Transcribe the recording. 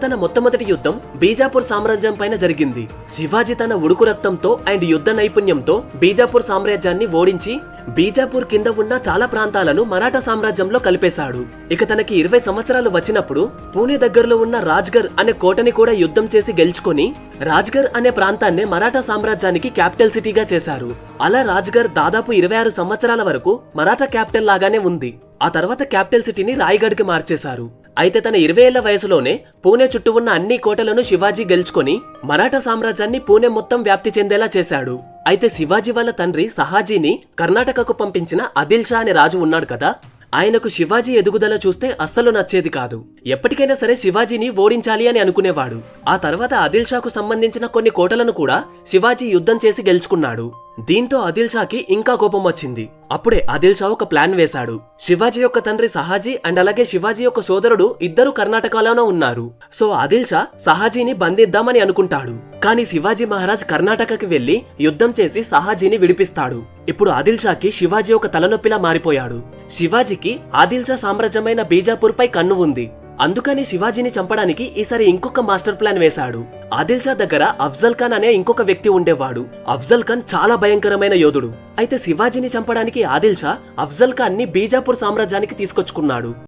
తన మొట్టమొదటి యుద్ధం బీజాపూర్ సామ్రాజ్యం పైన జరిగింది. శివాజీ తన ఉడుకు రక్తంతో అండ్ యుద్ధ నైపుణ్యంతో బీజాపూర్ సామ్రాజ్యాన్ని ఓడించి బీజాపూర్ కింద ఉన్న చాలా ప్రాంతాలను మరాఠా సామ్రాజ్యంలో కలిపేశాడు. ఇక తనకి 20 సంవత్సరాలు వచ్చినప్పుడు పూణే దగ్గరలో ఉన్న రాజ్గర్ అనే కోటని కూడా యుద్ధం చేసి గెలుచుకొని రాజ్గర్ అనే ప్రాంతాన్నే మరాఠా సామ్రాజ్యానికి క్యాపిటల్ సిటీగా చేశారు. అలా రాజ్గర్ దాదాపు 26 సంవత్సరాల వరకు మరాఠా క్యాపిటల్ లాగానే ఉంది. ఆ తర్వాత క్యాపిటల్ సిటీని రాయ్గఢ్ కి మార్చేశారు. అయితే తన 20 ఏళ్ల వయసులోనే పూణే చుట్టూ ఉన్న అన్ని కోటలను శివాజీ గెలుచుకొని మరాఠా సామ్రాజ్యాన్ని పూణే మొత్తం వ్యాప్తి చెందేలా చేశాడు. అయితే శివాజీ వాళ్ళ తండ్రి సహాజీని కర్ణాటకకు పంపించిన ఆదిల్ షా అనే రాజు ఉన్నాడు కదా, ఆయనకు శివాజీ ఎదుగుదల చూస్తే అస్సలు నచ్చేది కాదు. ఎప్పటికైనా సరే శివాజీని ఓడించాలి అని అనుకునేవాడు. ఆ తర్వాత ఆదిల్ షాకు సంబంధించిన కొన్ని కోటలను కూడా శివాజీ యుద్ధం చేసి గెలుచుకున్నాడు. దీంతో ఆదిల్ షాకి ఇంకా కోపం వచ్చింది. అప్పుడే ఆదిల్ షా ఒక ప్లాన్ వేశాడు. శివాజీ యొక్క తండ్రి సహాజీ అండ్ అలాగే శివాజీ యొక్క సోదరుడు ఇద్దరు కర్ణాటకలోనే ఉన్నారు. సో ఆదిల్ షా సహాజీని బంధిద్దామని అనుకుంటాడు. కానీ శివాజీ మహారాజ్ కర్ణాటకకి వెళ్లి యుద్ధం చేసి సహాజీని విడిపిస్తాడు. ఇప్పుడు ఆదిల్ షాకి శివాజీ ఒక తలనొప్పిలా మారిపోయాడు. శివాజీకి ఆదిల్ షా సామ్రాజ్యమైన బీజాపూర్ పై కన్ను ఉంది. అందుకని శివాజీని చంపడానికి ఈసారి ఇంకొక మాస్టర్ ప్లాన్ వేశాడు. ఆదిల్ షా దగ్గర అఫ్జల్ ఖాన్ అనే ఇంకొక వ్యక్తి ఉండేవాడు. అఫ్జల్ ఖాన్ చాలా భయంకరమైన యోధుడు. అయితే శివాజీని చంపడానికి ఆదిల్ షా అఫ్జల్ ఖాన్ ని బీజాపూర్ సామ్రాజ్యానికి తీసుకొచ్చుకున్నాడు.